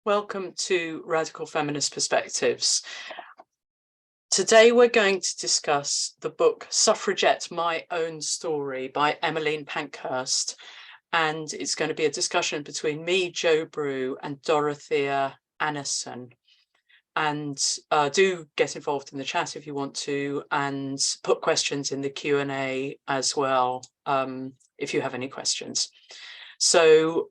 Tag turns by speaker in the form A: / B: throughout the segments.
A: Welcome to Radical Feminist Perspectives. Today we're going to discuss the book Suffragette, My Own Story by Emmeline Pankhurst, and it's going to be a discussion between me, Jo Brew, and Dorothea Annison. And do get involved in the chat if you want to, and put questions in the Q&A as well, if you have any questions. So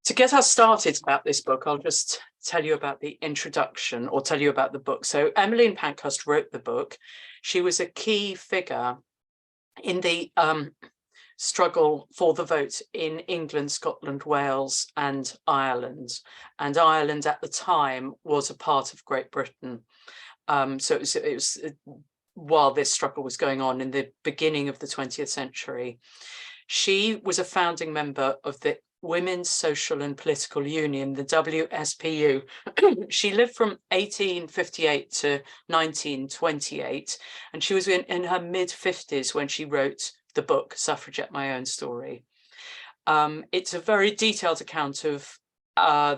A: to get us started about this book, I'll just tell you about the introduction, or tell you about the book. So Emmeline Pankhurst wrote the book. She was a key figure in the struggle for the vote in England, Scotland, Wales, and Ireland. And Ireland at the time was a part of Great Britain. So it was while this struggle was going on in the beginning of the 20th century. She was a founding member of the Women's Social and Political Union, the WSPU. She lived from 1858 to 1928, and she was in her mid-50s when she wrote the book Suffragette, My Own Story. It's a very detailed account of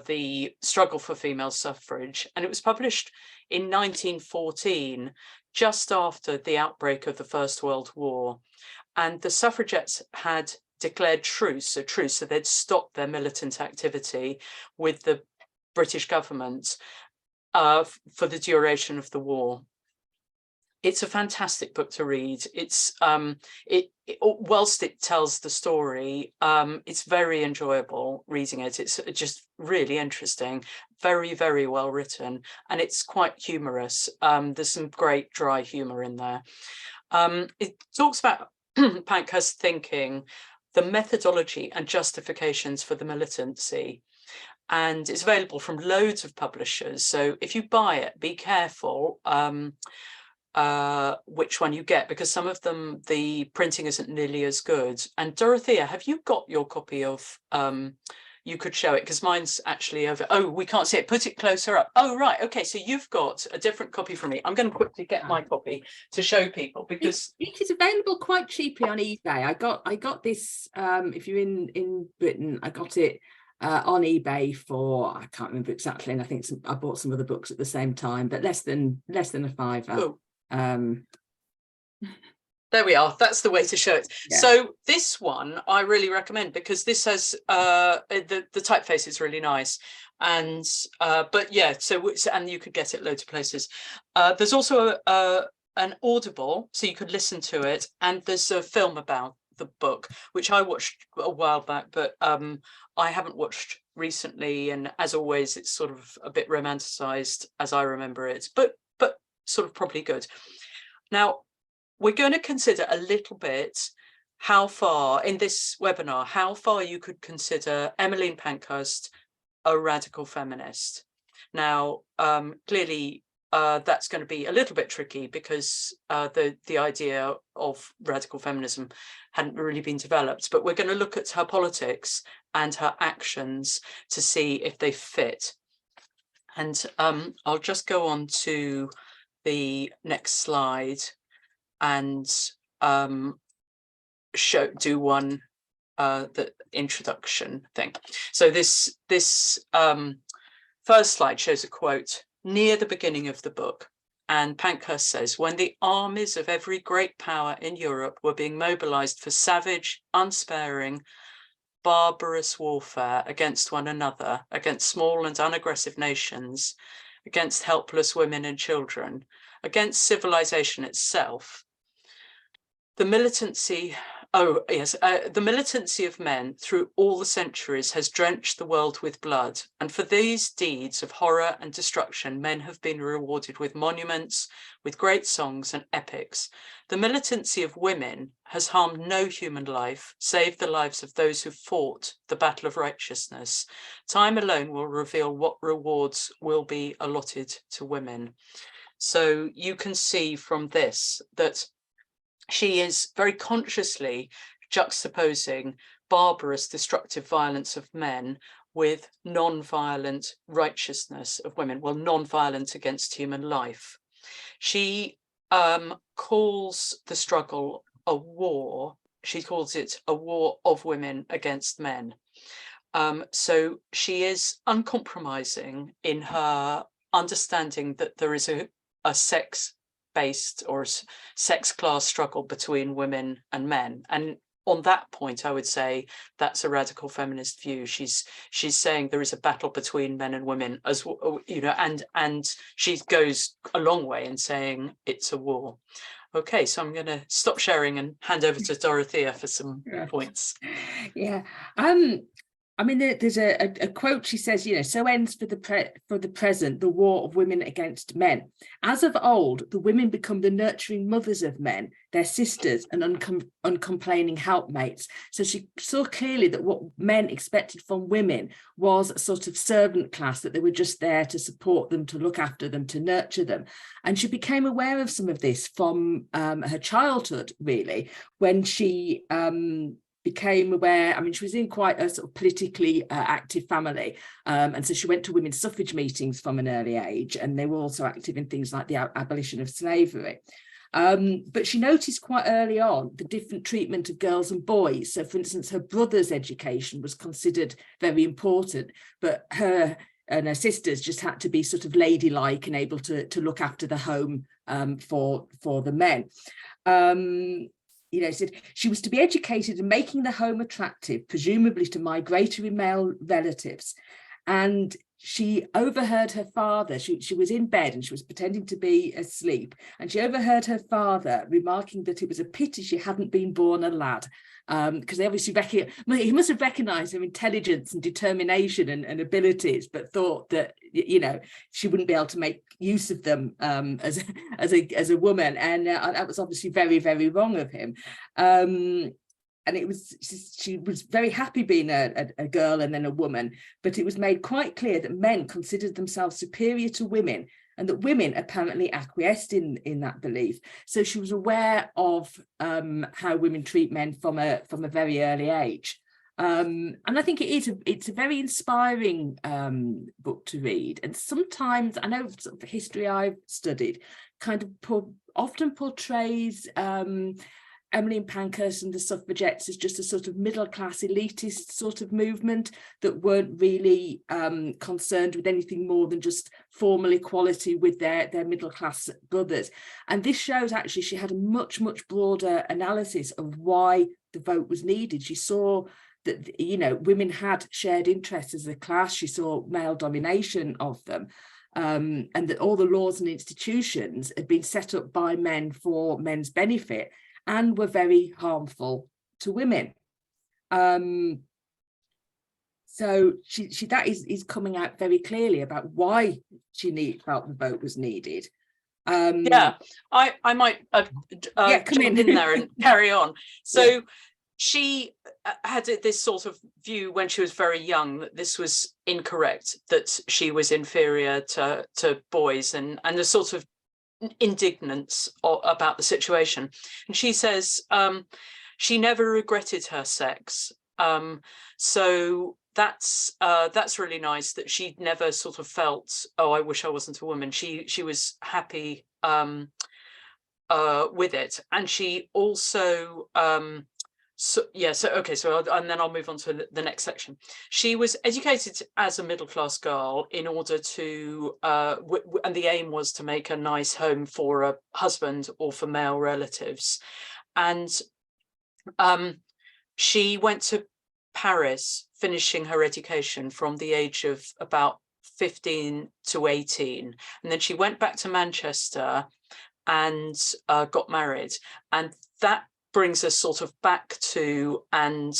A: the struggle for female suffrage, and it was published in 1914, just after the outbreak of the First World War. And the suffragettes had declared truce, so they'd stopped their militant activity with the British government for the duration of the war. It's a fantastic book to read. It's whilst it tells the story, it's very enjoyable reading it. It's just really interesting, very, very well written, and it's quite humorous. There's some great dry humor in there. It talks about Pankhurst's thinking, the methodology and justifications for the militancy, and it's available from loads of publishers. So if you buy it, be careful which one you get, because some of them, the printing isn't nearly as good. And Dorothea, have you got your copy of, you could show it, because mine's actually over. Oh, we can't see it. Put it closer up. Oh, right. Okay, so you've got a different copy from me. I'm going to quickly get my copy to show people, because
B: it is available quite cheaply on eBay. I got this, if you're in Britain, I got it on eBay for, I can't remember exactly, and I think I bought some other books at the same time, but less than a £5.
A: Oh. There we are. That's the way to show it. Yeah. So this one I really recommend, because this has the typeface is really nice, and but yeah, and you could get it loads of places. There's also an Audible, so you could listen to it, and there's a film about the book which I watched a while back, but I haven't watched recently, and as always it's sort of a bit romanticized as I remember it, but sort of probably good. Now, we're going to consider a little bit how far, in this webinar, how far you could consider Emmeline Pankhurst a radical feminist. Now, clearly, that's going to be a little bit tricky, because the idea of radical feminism hadn't really been developed. But we're going to look at her politics and her actions to see if they fit. And I'll just go on to the next slide and do one the introduction thing. So this first slide shows a quote near the beginning of the book, and Pankhurst says, when the armies of every great power in Europe were being mobilized for savage, unsparing, barbarous warfare against one another, against small and unaggressive nations, against helpless women and children, against civilization itself, the militancy of men through all the centuries has drenched the world with blood, and for these deeds of horror and destruction, men have been rewarded with monuments, with great songs and epics. The militancy of women has harmed no human life, save the lives of those who fought the battle of righteousness. Time alone will reveal what rewards will be allotted to women. So you can see from this that she is very consciously juxtaposing barbarous, destructive violence of men with non-violent righteousness of women, well, non-violent against human life. She calls the struggle a war. She calls it a war of women against men. So she is uncompromising in her understanding that there is a sex-based or sex class struggle between women and men. And on that point, I would say that's a radical feminist view. She's saying there is a battle between men and women, as you know, and she goes a long way in saying it's a war. Okay, so I'm going to stop sharing and hand over to Dorothea for some points.
B: Yeah. I mean, there's a quote. She says, you know, so ends for the present the war of women against men. As of old, the women become the nurturing mothers of men, their sisters and uncomplaining helpmates. So she saw clearly that what men expected from women was a sort of servant class, that they were just there to support them, to look after them, to nurture them. And she became aware of some of this from her childhood, really, when she became aware. I mean, she was in quite a sort of politically active family, and so she went to women's suffrage meetings from an early age, and they were also active in things like the abolition of slavery. But she noticed quite early on the different treatment of girls and boys. So, for instance, her brother's education was considered very important, but her and her sisters just had to be sort of ladylike and able to look after the home for the men. You know, said she was to be educated in making the home attractive, presumably to migratory male relatives. And she overheard her father, she was in bed and she was pretending to be asleep, and she overheard her father remarking that it was a pity she hadn't been born a lad, because they obviously he must have recognized her intelligence and determination and abilities, but thought that, you know, she wouldn't be able to make use of them as a woman, and that was obviously very, very wrong of him. And it was, she was very happy being a girl and then a woman, but it was made quite clear that men considered themselves superior to women, and that women apparently acquiesced in that belief. So she was aware of how women treat men from a very early age. And I think it's a very inspiring book to read. And sometimes, I know sort of the history I've studied kind of often portrays Emmeline Pankhurst and the Suffragettes as just a sort of middle-class elitist sort of movement that weren't really concerned with anything more than just formal equality with their middle-class brothers. And this shows actually she had a much, much broader analysis of why the vote was needed. She saw that, you know, women had shared interests as a class. She saw male domination of them. And that all the laws and institutions had been set up by men for men's benefit, and were very harmful to women. So she that is coming out very clearly about why she felt the vote was needed.
A: Yeah, I might jump in there and carry on. So yeah. She had this sort of view when she was very young that this was incorrect, that she was inferior to boys, and a sort of indignance about the situation. And she says she never regretted her sex. So that's really nice, that she never sort of felt, oh, I wish I wasn't a woman. She was happy with it. And she also and then I'll move on to the next section. She was educated as a middle-class girl in order to, and the aim was to make a nice home for a husband or for male relatives. And she went to Paris, finishing her education from the age of about 15 to 18. And then she went back to Manchester and got married. And that brings us sort of back to the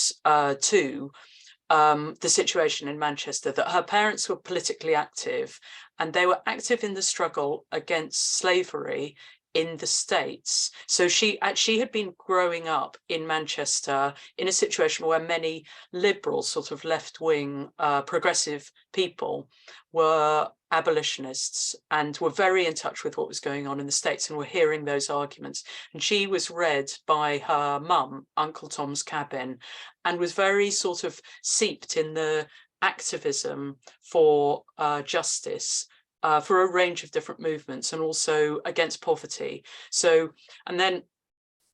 A: situation in Manchester, that her parents were politically active, and they were active in the struggle against slavery in the States. So she had been growing up in Manchester in a situation where many liberal, sort of left-wing, progressive people were abolitionists and were very in touch with what was going on in the States and were hearing those arguments. And she was read by her mum, Uncle Tom's Cabin, and was very sort of seeped in the activism for justice, for a range of different movements, and also against poverty. So, and then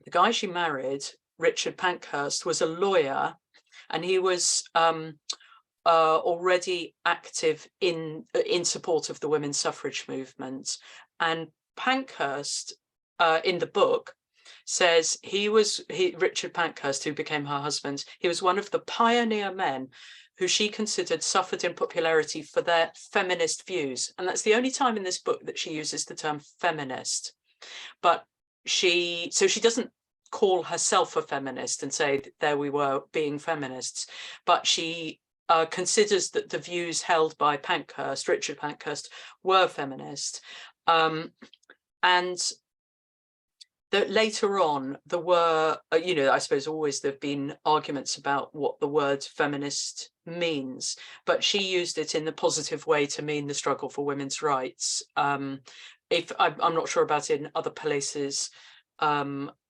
A: the guy she married, Richard Pankhurst, was a lawyer, and he was already active in support of the women's suffrage movement. And Pankhurst, in the book, says Richard Pankhurst, who became her husband, he was one of the pioneer men who she considered suffered in popularity for their feminist views. And that's the only time in this book that she uses the term feminist. But she doesn't call herself a feminist and say that there we were being feminists, but she considers that the views held by Pankhurst, Richard Pankhurst, were feminist. And that later on there were, I suppose always there have been arguments about what the word feminist means, but she used it in the positive way to mean the struggle for women's rights. If I'm not sure about it in other places,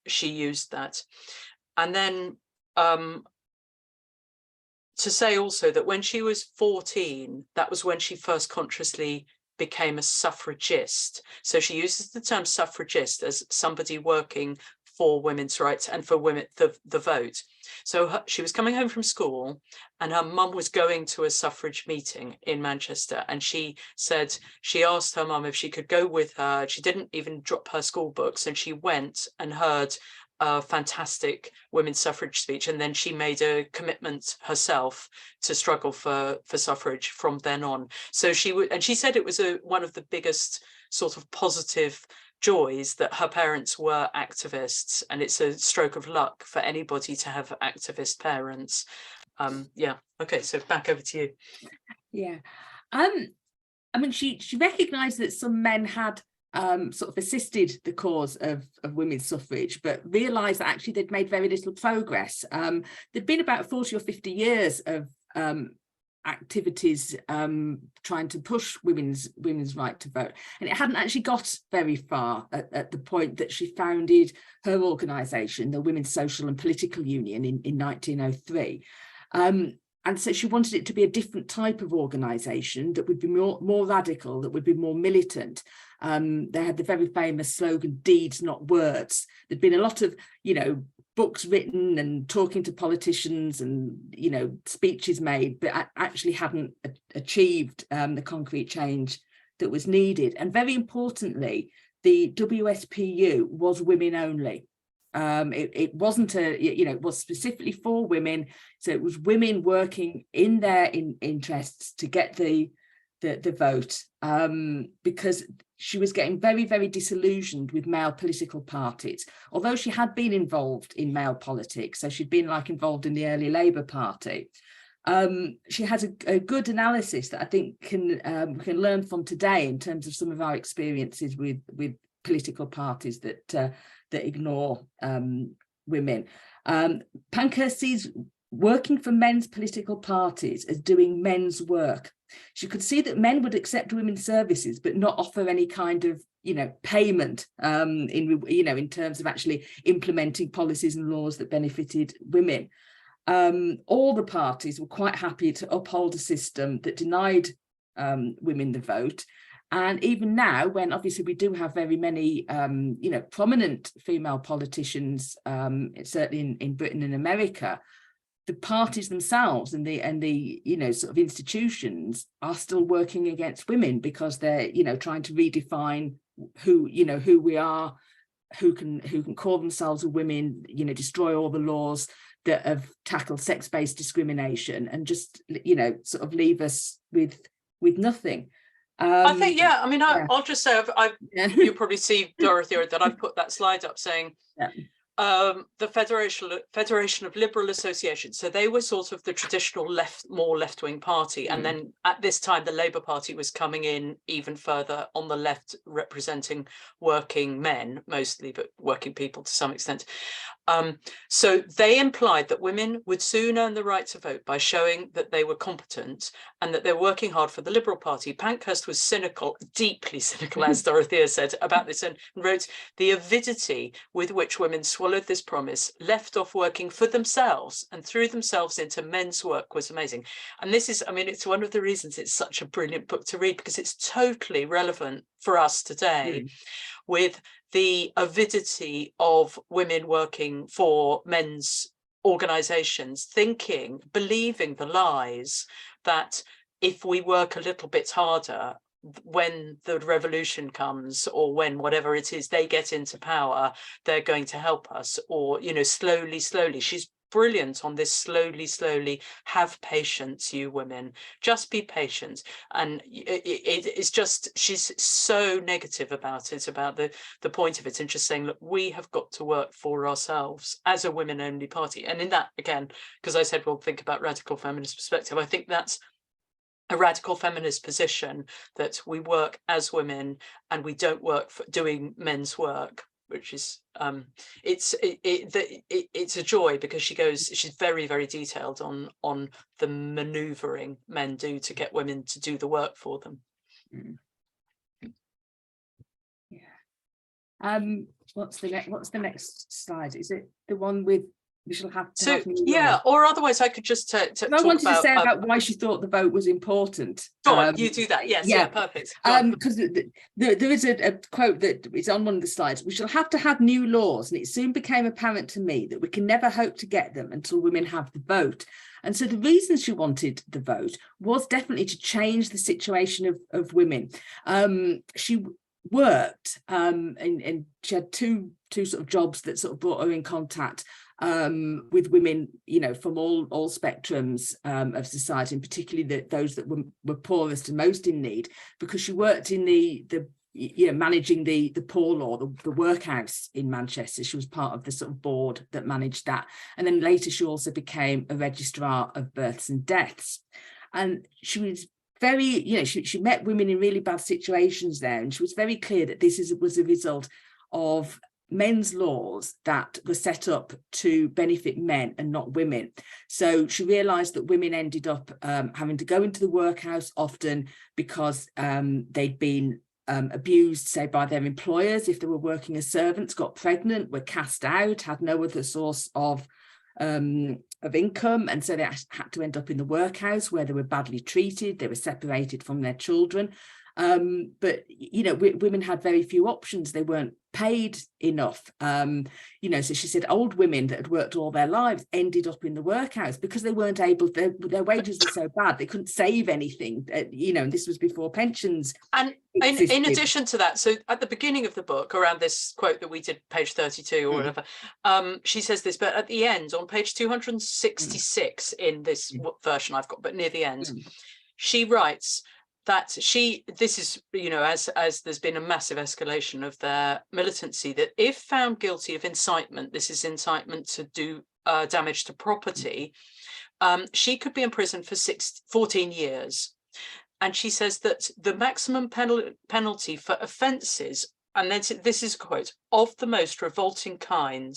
A: she used that. And then to say also that when she was 14, that was when she first consciously became a suffragist. So she uses the term suffragist as somebody working for women's rights and for women, the vote. So she was coming home from school and her mum was going to a suffrage meeting in Manchester, and she said she asked her mum if she could go with her. She didn't even drop her school books, and she went and heard a fantastic women's suffrage speech, and then she made a commitment herself to struggle for suffrage from then on. So she said it was one of the biggest sort of positive joys that her parents were activists, and it's a stroke of luck for anybody to have activist parents. Yeah, okay, so back over to you.
B: Yeah, I mean, she recognized that some men had sort of assisted the cause of women's suffrage, but realised that actually they'd made very little progress. There'd been about 40 or 50 years of activities trying to push women's right to vote, and it hadn't actually got very far at the point that she founded her organisation, the Women's Social and Political Union, in 1903. And so she wanted it to be a different type of organisation that would be more radical, that would be more militant. They had the very famous slogan, "Deeds, not words." There'd been a lot of, books written and talking to politicians and, speeches made, but actually hadn't achieved the concrete change that was needed. And very importantly, the WSPU was women only. It wasn't it was specifically for women. So it was women working in their interests to get the vote, because she was getting very, very disillusioned with male political parties. Although she had been involved in male politics, so she'd been involved in the early Labour Party. She has a good analysis that I think we can learn from today in terms of some of our experiences with political parties that ignore women. Pankhurst sees working for men's political parties as doing men's work. She could see that men would accept women's services but not offer any kind of payment in terms of actually implementing policies and laws that benefited women. All the parties were quite happy to uphold a system that denied women the vote. And even now, when obviously we do have very many, prominent female politicians, certainly in Britain and America, the parties themselves and the sort of institutions are still working against women, because they're trying to redefine who we are, who can call themselves women, destroy all the laws that have tackled sex-based discrimination, and just sort of leave us with nothing.
A: I think, yeah, I mean, I'll just say, you probably see, Dorothea, that I've put that slide up saying, the Federation of Liberal Associations. So they were sort of the traditional more left-wing party. And then at this time, the Labour Party was coming in even further on the left, representing working men mostly, but working people to some extent. So they implied that women would soon earn the right to vote by showing that they were competent and that they're working hard for the Liberal Party. Pankhurst was cynical, deeply cynical, as Dorothea said, about this, and wrote, "The avidity with which women swallowed this promise, left off working for themselves and threw themselves into men's work, was amazing." And this is, I mean, it's one of the reasons it's such a brilliant book to read, because it's totally relevant for us today, with the avidity of women working for men's organizations believing the lies that if we work a little bit harder, when the revolution comes, or when whatever it is they get into power, they're going to help us, or, you know, slowly. She's brilliant on this slowly. Have patience, you women, just be patient. And it's just, she's so negative about it, about the point of it, and just saying, look, we have got to work for ourselves as a women only party. And in that, again, because I said we'll think about radical feminist perspective, I think that's a radical feminist position, that we work as women and we don't work for doing men's work, which is it's a joy, because she's very detailed on the maneuvering men do to get women to do the work for them.
B: Yeah. What's the next slide? Is it the one with we shall have to have
A: yeah, or otherwise I could just talk
B: wanted to say about why she thought the vote was important.
A: Go on, you do that. Yes, yeah, perfect.
B: Because there is a quote that is on one of the slides. We shall have to have new laws, and it soon became apparent to me that we can never hope to get them until women have the vote. And so the reason she wanted the vote was definitely to change the situation of women. She worked and she had two sort of jobs that sort of brought her in contact with women, you know, from all spectrums of society, and particularly those that were poorest and most in need, because she worked in the managing the poor law, the workhouse in Manchester. She was part of the sort of board that managed that, and then later she also became a registrar of births and deaths. And she was very, you know, she met women in really bad situations there, and she was very clear that this was a result of men's laws that were set up to benefit men and not women. So she realised that women ended up having to go into the workhouse often because they'd been abused, say, by their employers if they were working as servants, got pregnant, were cast out, had no other source of income, and so they had to end up in the workhouse, where they were badly treated, they were separated from their children. But, you know, women had very few options. They weren't paid enough. You know, so she said old women that had worked all their lives ended up in the workhouse because they weren't able, their wages were so bad, they couldn't save anything, you know, and this was before pensions. And in
A: addition to that, so at the beginning of the book, around this quote that we did, page 32 or whatever, she says this, but at the end, on page 266 in this version I've got, but near the end, she writes that this is, you know, as there's been a massive escalation of their militancy, that if found guilty of incitement, this is incitement to do damage to property, she could be in prison for 14 years. And she says that the maximum penalty for offences, and then this is a quote, of the most revolting kind,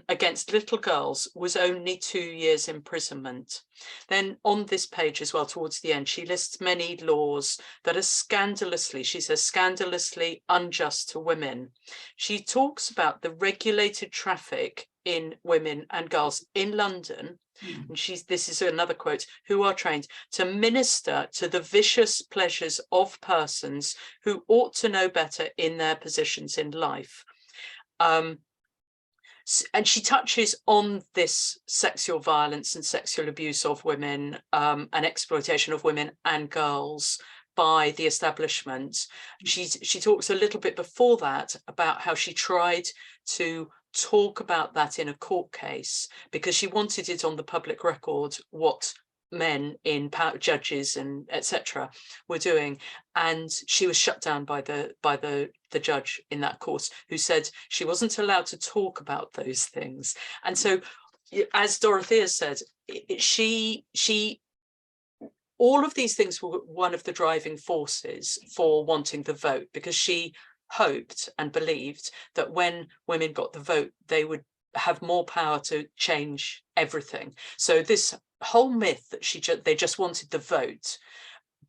A: against little girls was only 2 years imprisonment. Then on this page as well, towards the end, she lists many laws that are scandalously, she says, scandalously unjust to women. She talks about the regulated traffic in women and girls in London. And this is another quote, who are trained to minister to the vicious pleasures of persons who ought to know better in their positions in life. And she touches on this sexual violence and sexual abuse of women and exploitation of women and girls by the establishment. She talks a little bit before that about how she tried to talk about that in a court case because she wanted it on the public record what men in power, judges and etc. were doing, and she was shut down by the judge in that court, who said she wasn't allowed to talk about those things. And so, as Dorothea said, all of these things were one of the driving forces for wanting the vote, because she hoped and believed that when women got the vote, they would have more power to change everything. So this whole myth that they just wanted the vote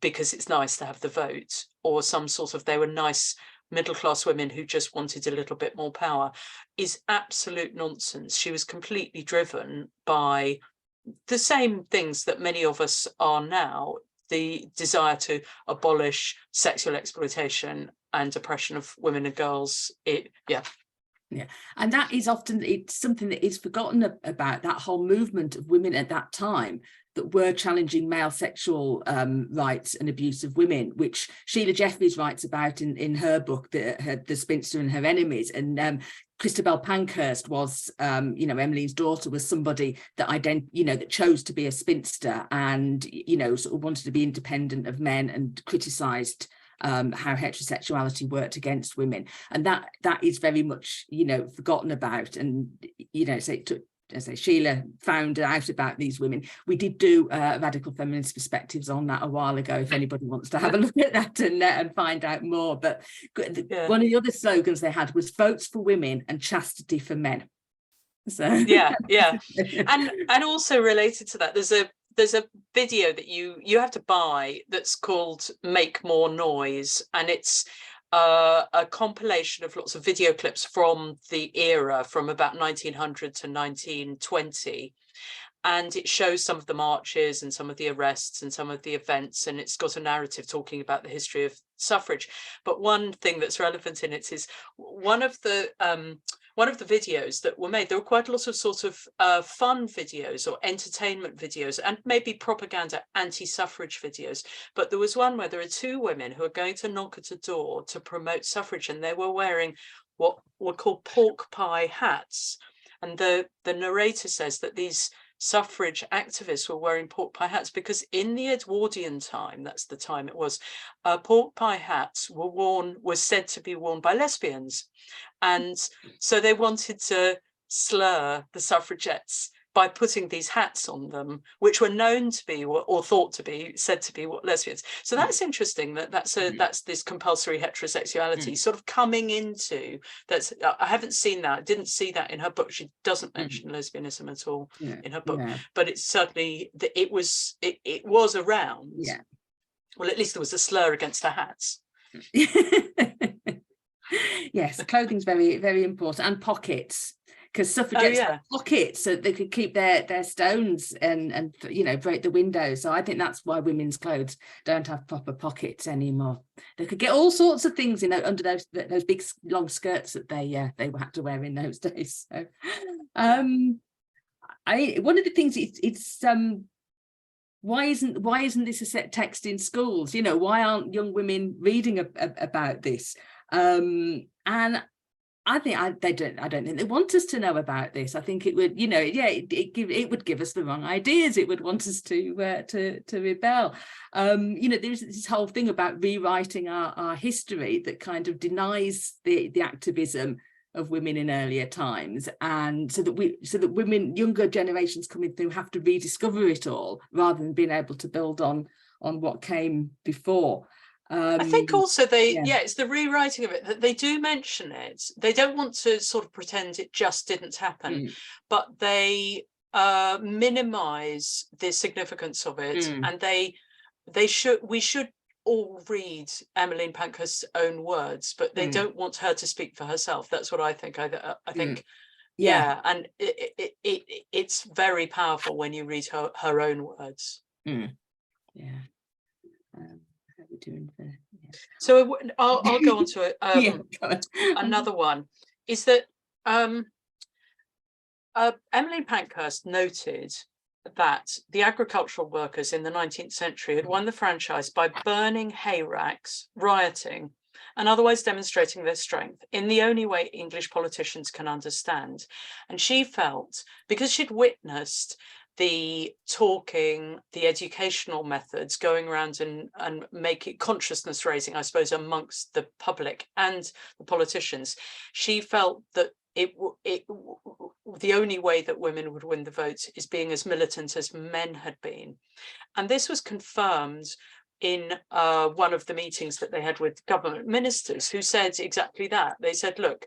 A: because it's nice to have the vote, or some sort of they were nice middle-class women who just wanted a little bit more power, is absolute nonsense. She was completely driven by the same things that many of us are now, the desire to abolish sexual exploitation and oppression of women and girls.
B: Yeah, and that is often, it's something that is forgotten about, that whole movement of women at that time that were challenging male sexual rights and abuse of women, which Sheila Jeffreys writes about in her book, The Spinster and Her Enemies. And Christabel Pankhurst was, Emmeline's daughter, was somebody that that chose to be a spinster and, sort of wanted to be independent of men and criticised how heterosexuality worked against women, and that is very much forgotten about. And so it took, as I say, Sheila found out about these women. We did do Radical Feminist Perspectives on that a while ago, if anybody wants to have a look at that and find out more. But one of the other slogans they had was "Votes for Women and Chastity for Men." So
A: yeah, and also related to that, there's a video that you have to buy that's called Make More Noise, and it's a compilation of lots of video clips from the era from about 1900 to 1920, and it shows some of the marches and some of the arrests and some of the events, and it's got a narrative talking about the history of suffrage. But one thing that's relevant in it is one of the videos that were made. There were quite a lot of sort of fun videos or entertainment videos and maybe propaganda anti-suffrage videos. But there was one where there are two women who are going to knock at a door to promote suffrage, and they were wearing what were called pork pie hats. And the narrator says that these suffrage activists were wearing pork pie hats because in the Edwardian time, that's the time it was, pork pie hats were said to be worn by lesbians. And so they wanted to slur the suffragettes by putting these hats on them, which were known to be or thought to be said to be what lesbians. So that's interesting that's this compulsory heterosexuality sort of coming into that's. I haven't seen that. Didn't see that in her book. She doesn't mention lesbianism at all in her book, but it's certainly that it was around. Yeah. Well, at least there was a slur against her hats.
B: Yes, clothing's very, very important, and pockets, because suffragettes had pockets so they could keep their stones and break the windows. So I think that's why women's clothes don't have proper pockets anymore. They could get all sorts of things under those big long skirts that they had to wear in those days. So one of the things it's why isn't this a set text in schools? Why aren't young women reading about this? And I think I don't think they want us to know about this. I think it would, it would give us the wrong ideas. It would want us to rebel. There's this whole thing about rewriting our history that kind of denies the activism of women in earlier times, and so that women, younger generations coming through, have to rediscover it all rather than being able to build on what came before. I
A: think also it's the rewriting of it, that they do mention it. They don't want to sort of pretend it just didn't happen, but they minimize the significance of it, and we should all read Emmeline Pankhurst's own words, but they don't want her to speak for herself. That's what I think. I think and it's very powerful when you read her own words. So I'll go on to it. Another one is that Emmeline Pankhurst noted that the agricultural workers in the 19th century had won the franchise by burning hay racks, rioting, and otherwise demonstrating their strength in the only way English politicians can understand. And she felt, because she'd witnessed the talking, the educational methods going around and making consciousness raising, I suppose, amongst the public and the politicians, she felt that the only way that women would win the vote is being as militant as men had been. And this was confirmed in one of the meetings that they had with government ministers, who said exactly that. They said, look,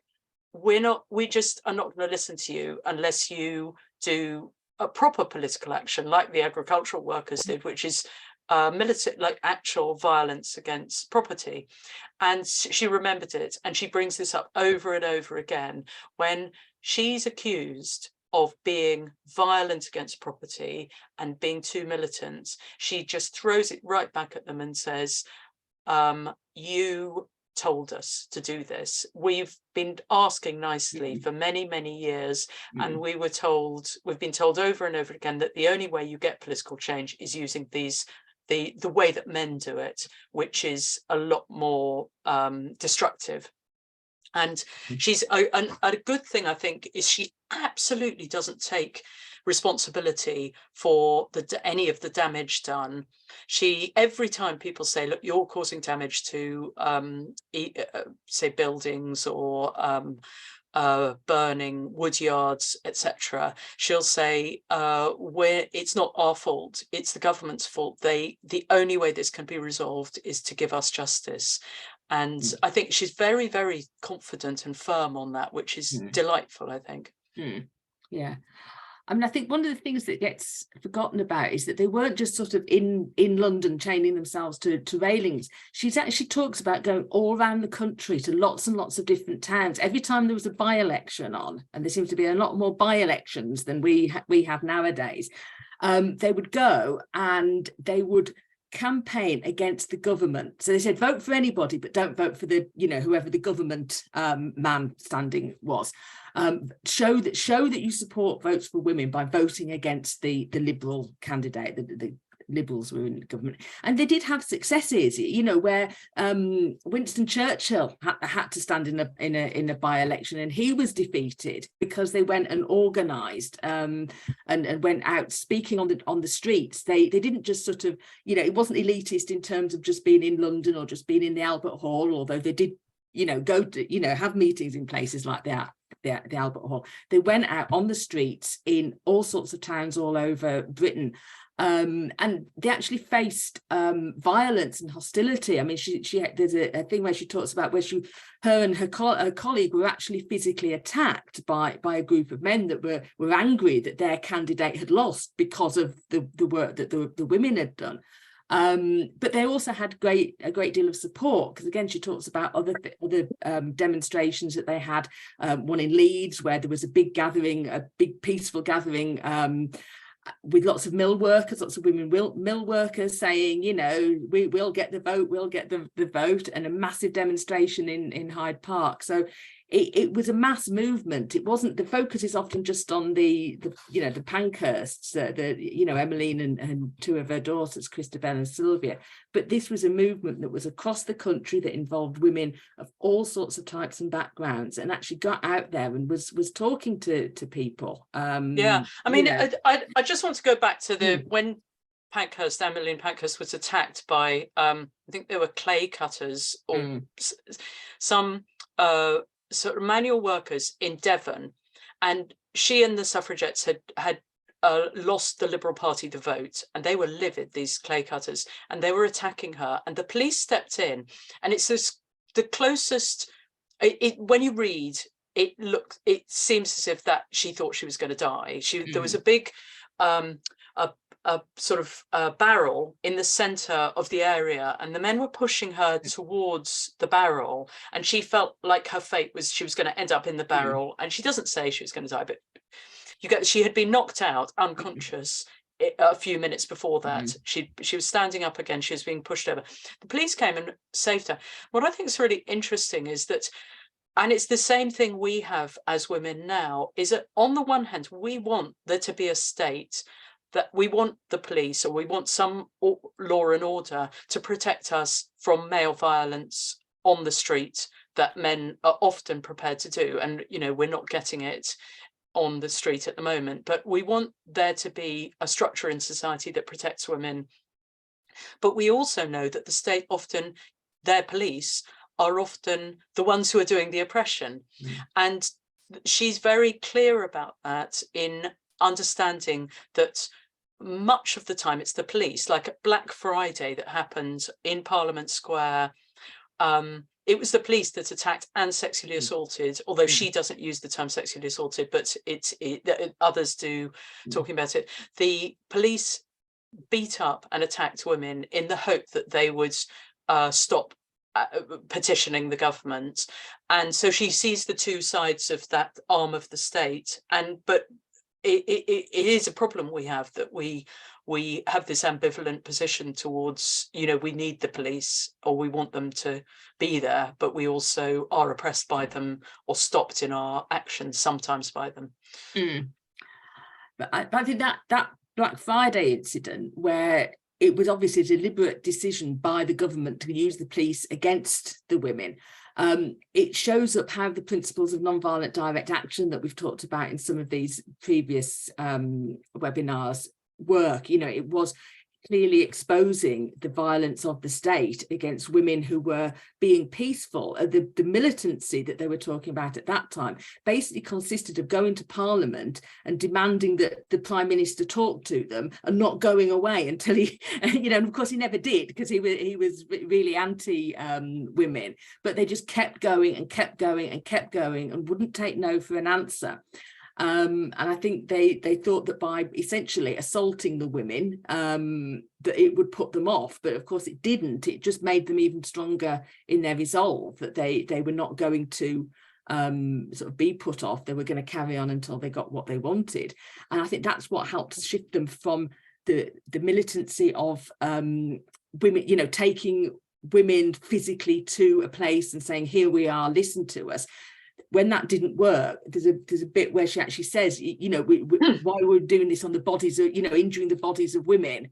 A: we just are not going to listen to you unless you do a proper political action like the agricultural workers did, which is militant, like actual violence against property. And she remembered it, and she brings this up over and over again when she's accused of being violent against property and being too militant. She just throws it right back at them and says, you told us to do this. We've been asking nicely for many, many years, and we've been told over and over again that the only way you get political change is using the way that men do it, which is a lot more destructive. And she's a good thing, I think, is she absolutely doesn't take responsibility for any of the damage done. Every time people say, look, you're causing damage to say buildings or burning wood yards, etc., she'll say, it's not our fault, it's the government's fault. The only way this can be resolved is to give us justice. And I think she's very, very confident and firm on that, which is delightful, I think.
B: Yeah. I mean, I think one of the things that gets forgotten about is that they weren't just sort of in London chaining themselves to railings. She talks about going all around the country to lots and lots of different towns. Every time there was a by-election on, and there seems to be a lot more by-elections than we have nowadays, they would go and they would campaign against the government. So they said, vote for anybody, but don't vote for the, whoever the government man standing was. Show that you support votes for women by voting against the Liberal candidate. The Liberals were in the government, and they did have successes, where Winston Churchill had to stand in a by-election, and he was defeated because they went and organised and went out speaking on the streets. They didn't just sort of, it wasn't elitist in terms of just being in London or just being in the Albert Hall, although they did, go to, have meetings in places like that. The Albert Hall. They went out on the streets in all sorts of towns all over Britain, and they actually faced violence and hostility. I mean, there's a thing where she talks about where her and her colleague were actually physically attacked by a group of men that were angry that their candidate had lost because of the work that the women had done. But they also had a great deal of support, because again she talks about other demonstrations that they had, one in Leeds where there was a big peaceful gathering with lots of mill workers, lots of women mill workers saying, we'll get the vote, and a massive demonstration in Hyde Park. So it was a mass movement. It wasn't, the focus is often just on the Pankhursts, Emmeline and two of her daughters, Christabel and Sylvia. But this was a movement that was across the country that involved women of all sorts of types and backgrounds, and actually got out there and was talking to people. I
A: mean, I just want to go back to when Emmeline Pankhurst was attacked by, I think there were clay cutters or some sort of manual workers in Devon, and she and the suffragettes had lost the Liberal Party the vote, and they were livid, these clay cutters, and they were attacking her, and the police stepped in, and it's the closest. When you read it, it seems as if that she thought she was going to die. There was a big a sort of barrel in the center of the area, and the men were pushing her towards the barrel, and she felt like her fate was she was going to end up in the barrel. And she doesn't say she was going to die, but she had been knocked out unconscious a few minutes before that. She was standing up again, she was being pushed over. The police came and saved her. What I think is really interesting is that, and it's the same thing we have as women now, is that on the one hand we want there to be a state, that we want the police, or we want some law and order to protect us from male violence on the street that men are often prepared to do. And, we're not getting it on the street at the moment, but we want there to be a structure in society that protects women. But we also know that the state often, their police are often the ones who are doing the oppression. And she's very clear about that in understanding that much of the time it's the police, like at Black Friday that happened in Parliament Square. It was the police that attacked and sexually assaulted, although she doesn't use the term sexually assaulted, but others do, talking about it. The police beat up and attacked women in the hope that they would stop petitioning the government. And so she sees the two sides of that arm of the state. But it is a problem we have, that we have this ambivalent position towards, you know, we need the police, or we want them to be there, but we also are oppressed by them or stopped in our actions sometimes by them.
B: But I think that Black Friday incident, where it was obviously a deliberate decision by the government to use the police against the women, it shows up how the principles of nonviolent direct action that we've talked about in some of these previous webinars work. You know, it was clearly exposing the violence of the state against women who were being peaceful. The militancy that they were talking about at that time basically consisted of going to Parliament and demanding that the Prime Minister talk to them, and not going away until he, you know, and of course he never did, because he was really anti women, but they just kept going and kept going and kept going and wouldn't take no for an answer. And I think they thought that by essentially assaulting the women, that it would put them off. But of course it didn't. It just made them even stronger in their resolve that they were not going to sort of be put off. They were going to carry on until they got what they wanted. And I think that's what helped shift them from the militancy of women, you know, taking women physically to a place and saying, here we are, listen to us. When that didn't work, there's a bit where she actually says, you know, why we're doing this on the bodies of, you know, injuring the bodies of women,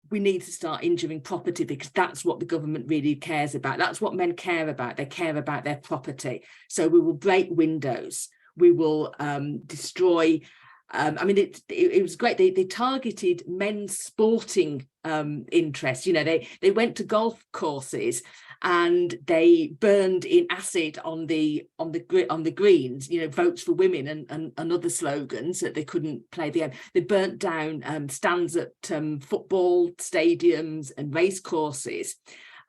B: we need to start injuring property, because that's what the government really cares about. That's what men care about. They care about their property. So we will break windows. We will destroy. I mean, it was great. They targeted men's sporting interests. You know, they went to golf courses and they burned in acid on the greens, you know, votes for women and other slogans that they couldn't play the game. They burnt down stands at football stadiums and race courses.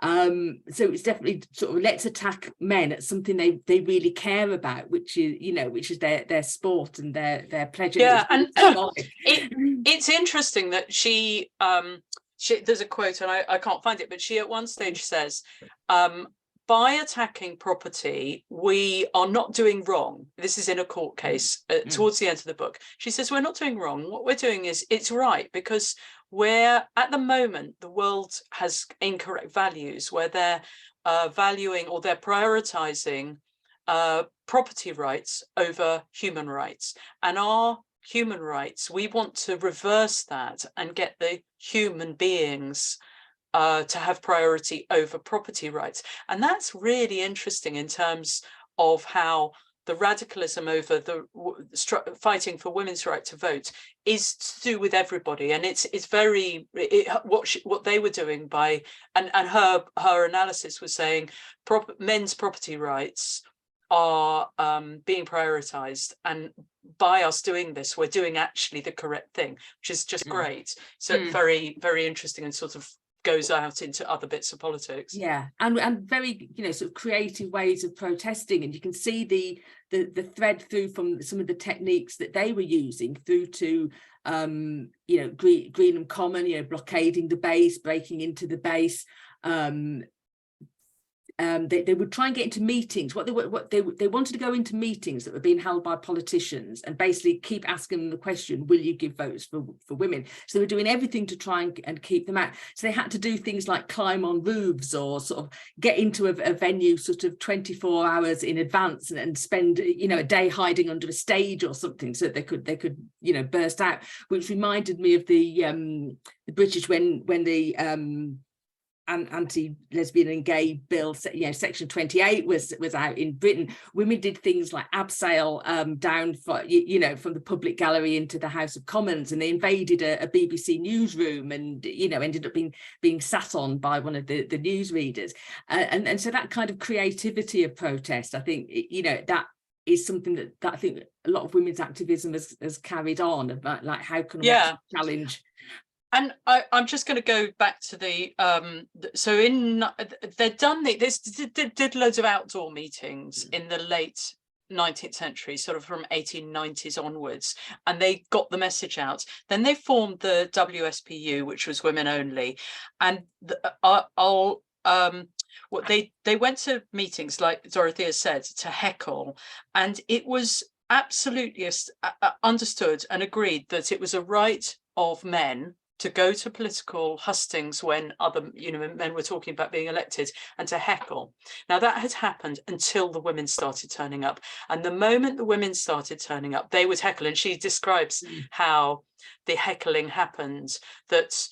B: So it's definitely sort of, let's attack men at something they really care about, which is, you know, which is their sport and their pleasure.
A: Yeah, and it's interesting that she there's a quote, and I can't find it, but she at one stage says, by attacking property, we are not doing wrong. This is in a court case towards the end of the book. She says, we're not doing wrong. What we're doing is, it's right, because where at the moment the world has incorrect values, where they're valuing, or they're prioritizing property rights over human rights. And our human rights, we want to reverse that and get the human beings to have priority over property rights. And that's really interesting in terms of how the radicalism over the fighting for women's right to vote is to do with everybody. And it's very what they were doing by, and her analysis was saying men's property rights are being prioritized, and by us doing this, we're doing actually the correct thing, which is just great. So very, very interesting, and sort of goes out into other bits of politics.
B: Yeah, and very, you know, sort of creative ways of protesting, and you can see the thread through from some of the techniques that they were using through to you know, Greenham Common, you know, blockading the base, breaking into the base. They would try and get into meetings. They wanted to go into meetings that were being held by politicians and basically keep asking them the question, will you give votes for women? So they were doing everything to try and keep them out. So they had to do things like climb on roofs, or sort of get into a venue sort of 24 hours in advance and spend, you know, a day hiding under a stage or something, so that they could you know, burst out, which reminded me of the British when the anti-lesbian and gay bill, you know, section 28 was out in Britain. Women did things like abseil down for, you know, from the public gallery into the House of Commons, and they invaded a BBC newsroom, and, you know, ended up being sat on by one of the newsreaders. And so that kind of creativity of protest, I think, you know, that is something that I think a lot of women's activism has carried on, about like, how can we challenge.
A: And I'm just going to go back to the so they've done they did loads of outdoor meetings in the late 19th century, sort of from 1890s onwards, and they got the message out. Then they formed the WSPU, which was women only, and what they went to meetings, like Dorothea said, to heckle, and it was absolutely understood and agreed that it was a right of men to go to political hustings when other, men were talking about being elected, and to heckle. Now that had happened until the women started turning up. And the moment the women started turning up, they would heckle. And she describes how the heckling happened, that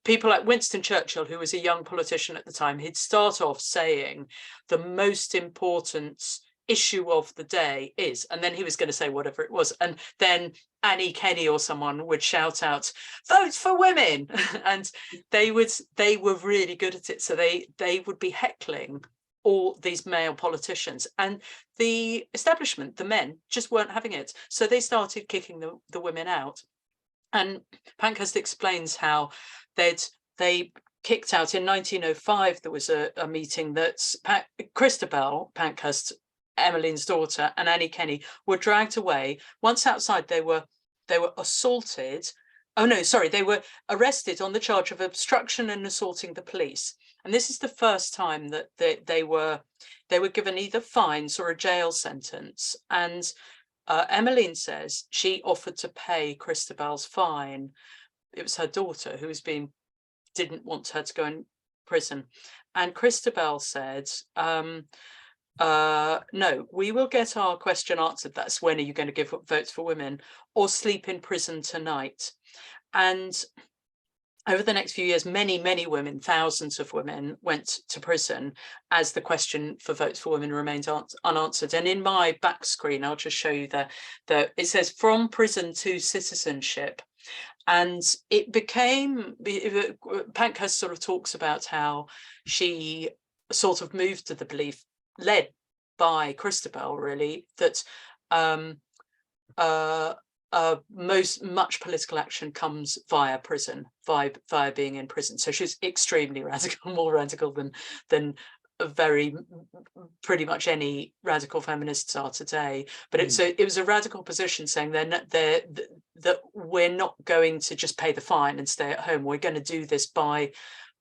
A: people like Winston Churchill, who was a young politician at the time, he'd start off saying the most important issue of the day is, and then he was going to say whatever it was, and then Annie Kenny or someone would shout out, vote for women. And they were really good at it. So they would be heckling all these male politicians, and the establishment, the men, just weren't having it. So they started kicking the women out. And Pankhurst explains how they kicked out in 1905. There was a meeting that Christabel Pankhurst, Emmeline's daughter, and Annie Kenny were dragged away. Once outside, they were assaulted. Oh no, sorry, they were arrested on the charge of obstruction and assaulting the police. And this is the first time that they were given either fines or a jail sentence. And Emmeline says she offered to pay Christabel's fine. It was her daughter who didn't want her to go in prison. And Christabel said, no, we will get our question answered. That's when are you going to give votes for women, or sleep in prison tonight? And over the next few years, many, many women, thousands of women, went to prison as the question for votes for women remained unanswered. And in my back screen, I'll just show you it says from prison to citizenship. And it became, Pankhurst sort of talks about how she sort of moved to the belief, led by Christabel really, that much political action comes via prison, via being in prison. So she's extremely radical, more radical than pretty much any radical feminists are today. But it was a radical position, saying that we're not going to just pay the fine and stay at home. We're going to do this by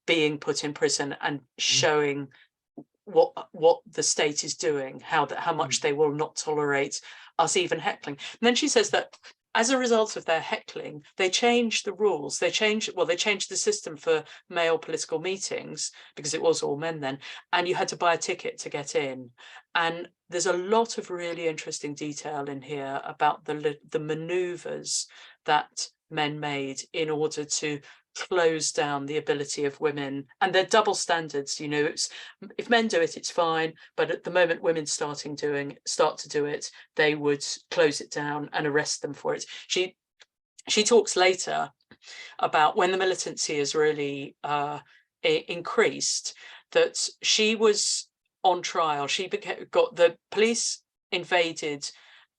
A: being put in prison and showing what the state is doing, how much they will not tolerate us even heckling. And then she says that as a result of their heckling, they changed the rules. They changed the system for male political meetings, because it was all men then, and you had to buy a ticket to get in. And there's a lot of really interesting detail in here about the maneuvers that men made in order to close down the ability of women, and their double standards. It's, if men do it, it's fine, but at the moment women start to do it, they would close it down and arrest them for it. She talks later about when the militancy is really increased, that she was on trial. The police invaded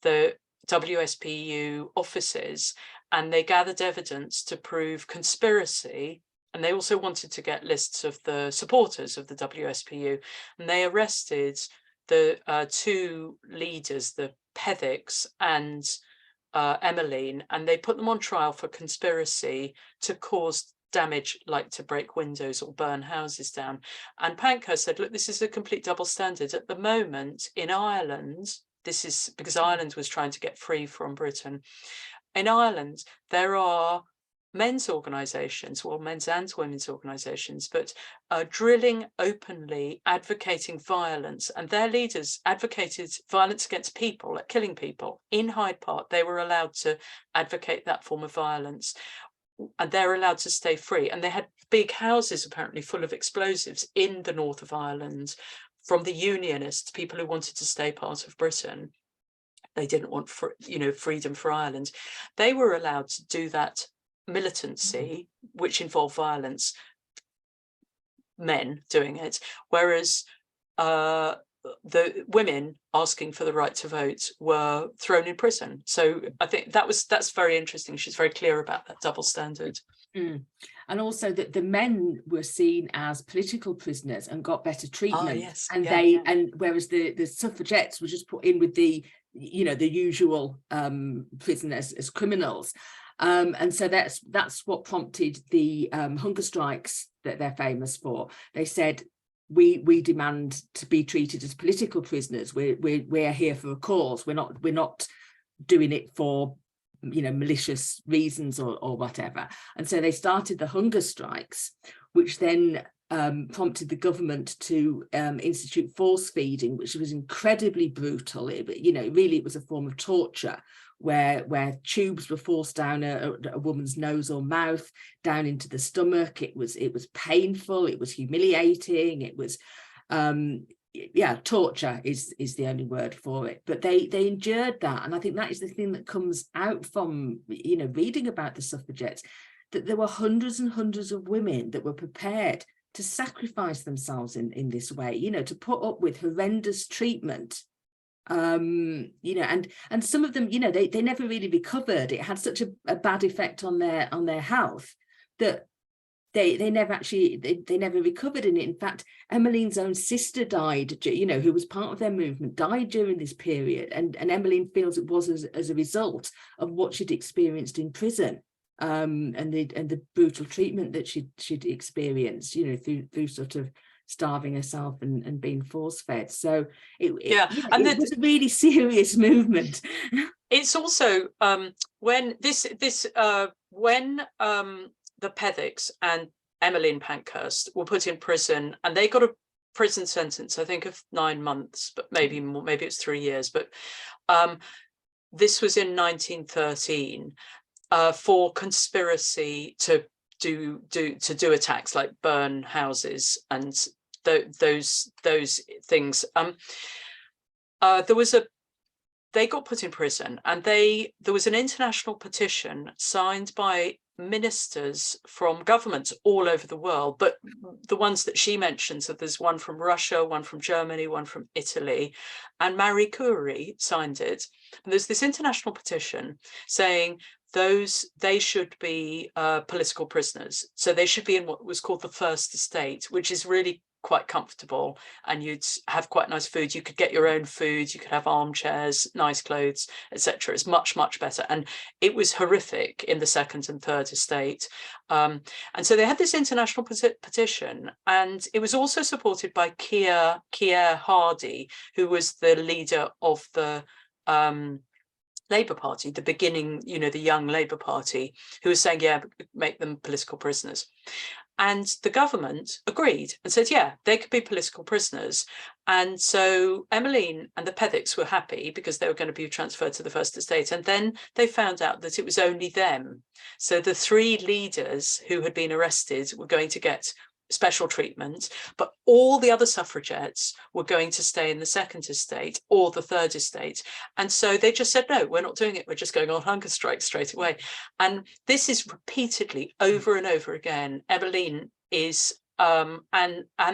A: the WSPU offices, and they gathered evidence to prove conspiracy. And they also wanted to get lists of the supporters of the WSPU. And they arrested the two leaders, the Pethicks and Emmeline, and they put them on trial for conspiracy to cause damage, like to break windows or burn houses down. And Pankhurst said, look, this is a complete double standard. At the moment in Ireland, this is because Ireland was trying to get free from Britain. In Ireland, there are men's organisations, well, men's and women's organisations, but drilling openly, advocating violence, and their leaders advocated violence against people, like killing people. In Hyde Park, they were allowed to advocate that form of violence, and they're allowed to stay free. And they had big houses, apparently, full of explosives in the north of Ireland from the Unionists, people who wanted to stay part of Britain. They didn't want, freedom for Ireland. They were allowed to do that militancy, which involved violence, men doing it, whereas the women asking for the right to vote were thrown in prison. So I think that's very interesting. She's very clear about that double standard.
B: And also that the men were seen as political prisoners and got better treatment.
A: Yes.
B: And and whereas the suffragettes were just put in with the usual prisoners as criminals. And so that's what prompted the hunger strikes that they're famous for. They said, we demand to be treated as political prisoners. We're here for a cause. We're not doing it for, you know, malicious reasons or whatever. And so they started the hunger strikes, which then prompted the government to institute force feeding, which was incredibly brutal. You know, really it was a form of torture, where tubes were forced down a woman's nose or mouth, down into the stomach. It was painful, it was humiliating, it was yeah, torture is the only word for it. But they endured that, and I think that is the thing that comes out from, you know, reading about the suffragettes, that there were hundreds and hundreds of women that were prepared to sacrifice themselves in this way, you know, to put up with horrendous treatment. You know, and some of them, you know, they never really recovered. It had such a bad effect on their health that they never actually they never recovered. And in fact, Emmeline's own sister died, you know, who was part of their movement, died during this period, and Emmeline feels it was as a result of what she'd experienced in prison, and the brutal treatment that she'd experienced, you know, through sort of starving herself and being force fed. So it was a really serious movement.
A: It's also when the Pethicks and Emmeline Pankhurst were put in prison, and they got a prison sentence, I think, of 9 months, but maybe more, maybe it's 3 years. But this was in 1913 for conspiracy to do attacks, like burn houses and those things. They got put in prison, and there was an international petition signed by ministers from governments all over the world, but the ones that she mentions, so there's one from Russia, one from Germany, one from Italy, and Marie Curie signed it. And there's this international petition saying they should be political prisoners, so they should be in what was called the First Estate, which is really quite comfortable, and you'd have quite nice food. You could get your own food, you could have armchairs, nice clothes, etc. It's much better. And it was horrific in the Second and Third Estate, and so they had this international petition, and it was also supported by Keir Hardie, who was the leader of the Labour Party, the beginning, you know, the young Labour Party, who was saying, yeah, make them political prisoners. And the government agreed and said, yeah, they could be political prisoners. And so Emmeline and the Pethicks were happy because they were going to be transferred to the First Estate. And then they found out that it was only them. So the 3 leaders who had been arrested were going to get special treatment, but all the other suffragettes were going to stay in the Second Estate or the Third Estate. And so they just said, no, we're not doing it, we're just going on hunger strike straight away. And this is repeatedly, over and over again. Emmeline is and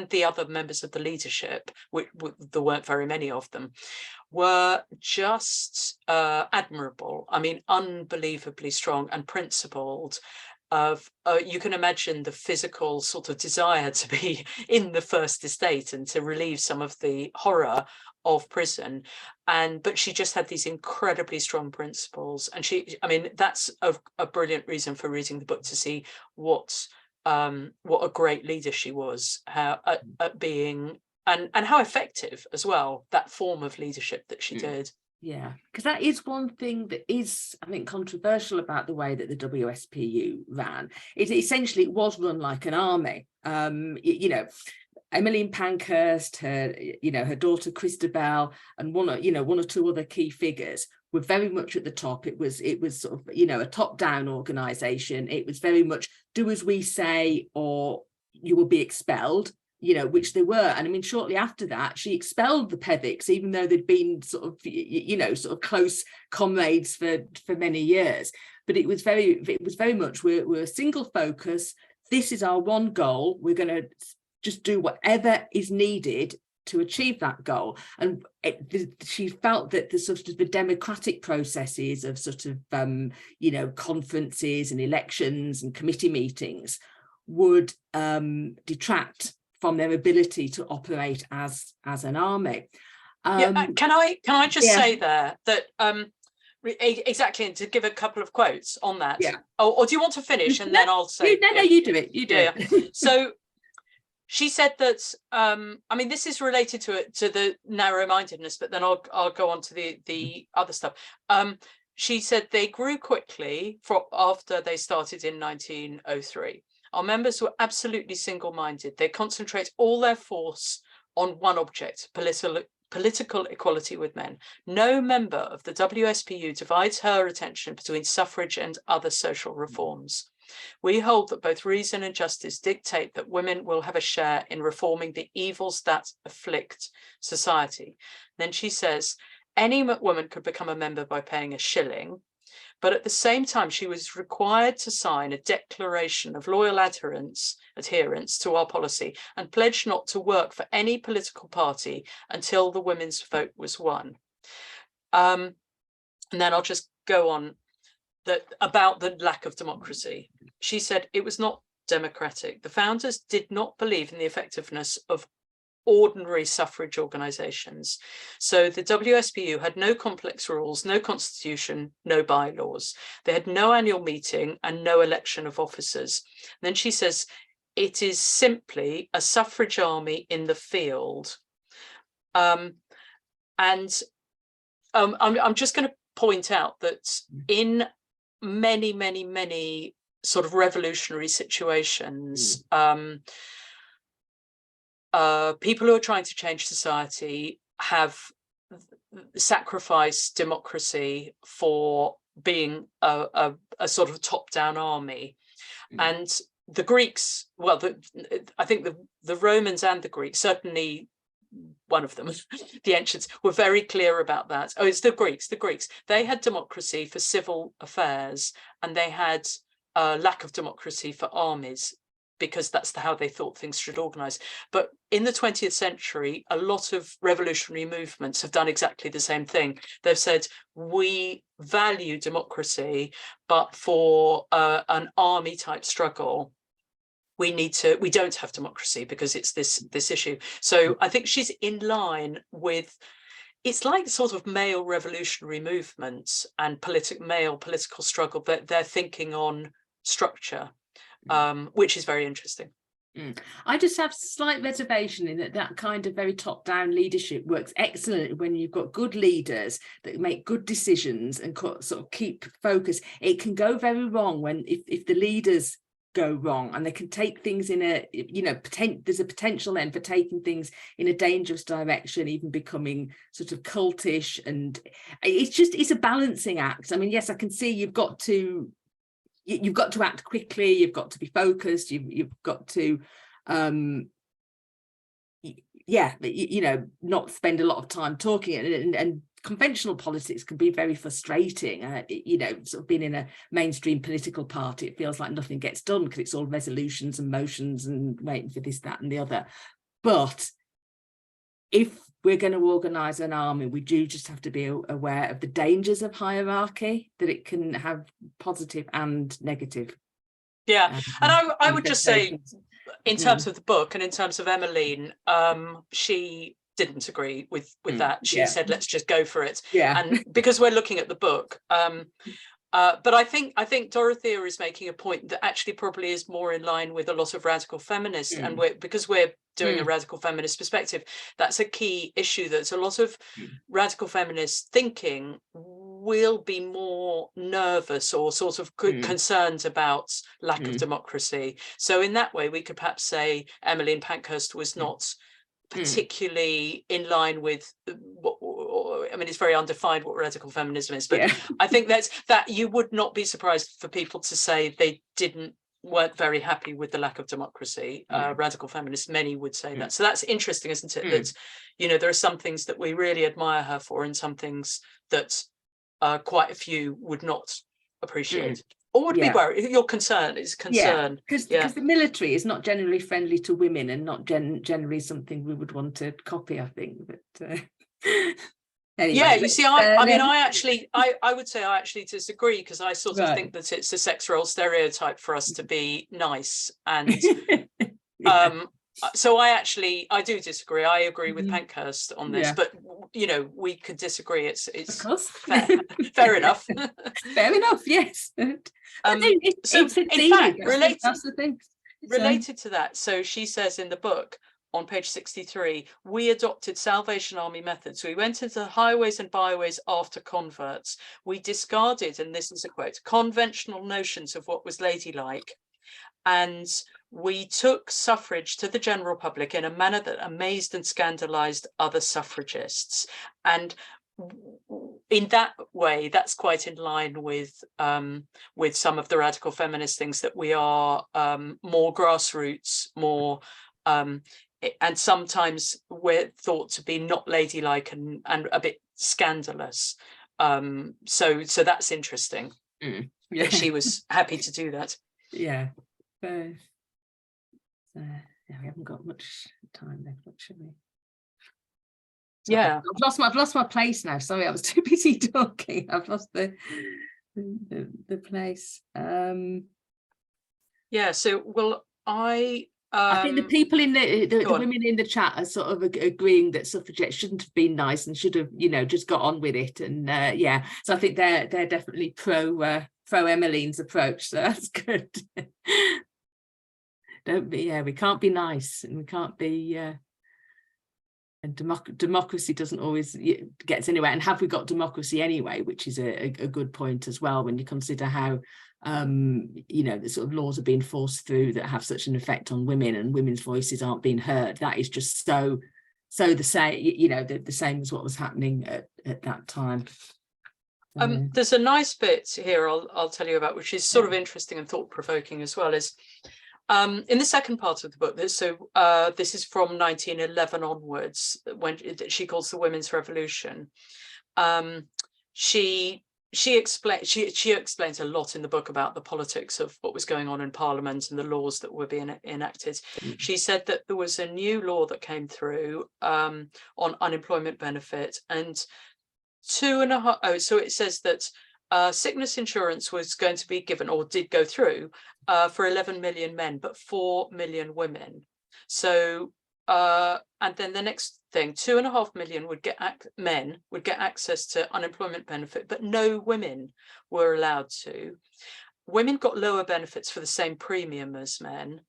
A: the other members of the leadership, there weren't very many of them, were just admirable. I mean, unbelievably strong and principled. You can imagine the physical sort of desire to be in the First Estate and to relieve some of the horror of prison, but she just had these incredibly strong principles. And I mean, that's a brilliant reason for reading the book, to see what a great leader she was, how at being, and how effective as well, that form of leadership that she did.
B: Yeah, because that is one thing that is, I think, controversial about the way that the WSPU ran. It was run like an army. You know, Emmeline Pankhurst, her daughter Christabel, and one or two other key figures were very much at the top. It was sort of, you know, a top-down organisation. It was very much do as we say or you will be expelled. You know, which they were. And I mean, shortly after that, she expelled the Pethicks, even though they'd been sort of close comrades for many years. But it was very much, we're a single focus. This is our one goal. We're going to just do whatever is needed to achieve that goal. And she felt that the sort of the democratic processes of sort of, you know, conferences and elections and committee meetings would detract from their ability to operate as an army.
A: Can I just say there that exactly, and to give a couple of quotes on that. Yeah. Or do you want to finish and then I'll say?
B: No, you do it. You do it.
A: So she said that, I mean, this is related to the narrow-mindedness, but then I'll go on to the other stuff. She said they grew quickly after they started in 1903. Our members were absolutely single-minded. They concentrate all their force on one object, political equality with men. No member of the WSPU divides her attention between suffrage and other social reforms. We hold that both reason and justice dictate that women will have a share in reforming the evils that afflict society. Then she says, any woman could become a member by paying a shilling, but at the same time, she was required to sign a declaration of loyal adherence to our policy and pledge not to work for any political party until the women's vote was won. And then I'll just go on about the lack of democracy. She said it was not democratic. The founders did not believe in the effectiveness of ordinary suffrage organisations. So the WSPU had no complex rules, no constitution, no bylaws. They had no annual meeting and no election of officers. And then she says, it is simply a suffrage army in the field. I'm just going to point out that in many sort of revolutionary situations, people who are trying to change society have sacrificed democracy for being a sort of top-down army. And the Greeks, well, I think the Romans and the Greeks, certainly one of them, the ancients, were very clear about that. Oh, it's the Greeks. They had democracy for civil affairs, and they had a lack of democracy for armies, because that's how they thought things should organize. But in the 20th century, a lot of revolutionary movements have done exactly the same thing. They've said, we value democracy, but for an army type struggle, we don't have democracy because it's this issue. So I think she's in line with, it's like sort of male revolutionary movements and male political struggle, but they're thinking on structure, which is very interesting.
B: I just have slight reservation in that kind of very top-down leadership works excellently when you've got good leaders that make good decisions and sort of keep focus. It can go very wrong when if the leaders go wrong, and they can take things in a, there's a potential then for taking things in a dangerous direction, even becoming sort of cultish. And it's a balancing act. I mean, yes, I can see you've got to act quickly, you've got to be focused, you've got to not spend a lot of time talking, and conventional politics can be very frustrating. Sort of being in a mainstream political party, it feels like nothing gets done because it's all resolutions and motions and waiting for this, that and the other. But if we're going to organise an army, we do just have to be aware of the dangers of hierarchy, that it can have positive and negative.
A: Yeah, and I would just say, in terms of the book and in terms of Emmeline, she didn't agree with that. She said, let's just go for it. Yeah. And because we're looking at the book, but I think Dorothea is making a point that actually probably is more in line with a lot of radical feminists, and because we're doing a radical feminist perspective, that's a key issue. That's a lot of radical feminist thinking will be more nervous or sort of concerned about lack of democracy. So in that way, we could perhaps say Emmeline Pankhurst was not particularly in line with what, I mean, it's very undefined what radical feminism is, but I think that you would not be surprised for people to say they weren't very happy with the lack of democracy. Radical feminists, many would say that. So that's interesting, isn't it? That, there are some things that we really admire her for, and some things that quite a few would not appreciate. Or would be worried. Your concern is concern.
B: Because the military is not generally friendly to women, and not generally something we would want to copy, I think. But anyway,
A: you see, I would say I actually disagree, because I sort of think that it's a sex role stereotype for us to be nice, and so I do disagree. I agree with Pankhurst on this, but we could disagree. It's
B: of course
A: fair enough.
B: Fair enough, yes.
A: So in fact, related.
B: That's the thing.
A: related to that, so she says in the book on page 63, we adopted Salvation Army methods. We went into the highways and byways after converts. We discarded, and this is a quote, conventional notions of what was ladylike, and we took suffrage to the general public in a manner that amazed and scandalized other suffragists. And in that way, that's quite in line with some of the radical feminist things, that we are more grassroots, more and sometimes we're thought to be not ladylike and a bit scandalous. So that's interesting.
B: Yeah.
A: And she was happy to do that.
B: Yeah. Yeah, we haven't got much time left, what should we? Sorry,
A: Yeah,
B: I've lost my place now. Sorry, I was too busy talking. I've lost the place.
A: yeah. So, well, I
B: think the people in the women in the chat are sort of agreeing that suffragettes shouldn't have been nice and should have, just got on with it. And yeah, so I think they're definitely pro Emmeline's approach. So that's good. We can't be nice, and we can't be. And democracy doesn't always get us anywhere. And have we got democracy anyway? Which is a good point as well, when you consider how the sort of laws are being forced through that have such an effect on women, and women's voices aren't being heard. That is just so the same, the same as what was happening at that time.
A: There's a nice bit here I'll tell you about, which is sort of interesting and thought-provoking as well, is in the second part of the book. So this is from 1911 onwards, when she calls the Women's Revolution. She explains a lot in the book about the politics of what was going on in Parliament and the laws that were being enacted. She said that there was a new law that came through on unemployment benefit, and so it says that sickness insurance was going to be given, or did go through, for 11 million men, but 4 million women. So and then the next thing, 2.5 million men would get access to unemployment benefit, but no women were allowed to. Women got lower benefits for the same premium as men,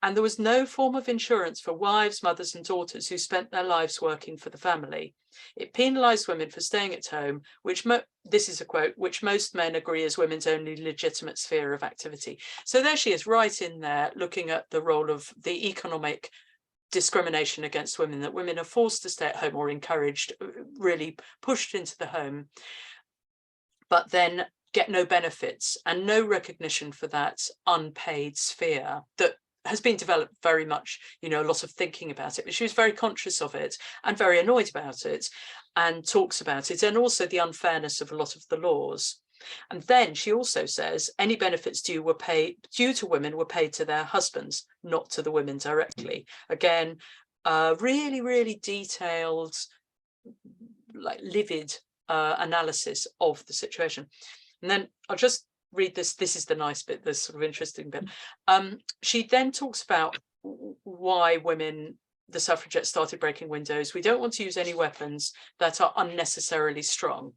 A: and there was no form of insurance for wives, mothers and daughters who spent their lives working for the family. It penalised women for staying at home, which this is a quote, which most men agree is women's only legitimate sphere of activity. So there she is, right in there, looking at the role of the economic discrimination against women, that women are forced to stay at home, or encouraged, really pushed into the home, but then get no benefits and no recognition for that unpaid sphere that has been developed very much, a lot of thinking about it. But she was very conscious of it and very annoyed about it, and talks about it, and also the unfairness of a lot of the laws. And then she also says any benefits due to women were paid to their husbands, not to the women directly. Again, really, really detailed, like livid analysis of the situation. And then I'll just read this. This is the nice bit, this sort of interesting bit. She then talks about why women, the suffragettes, started breaking windows. We don't want to use any weapons that are unnecessarily strong.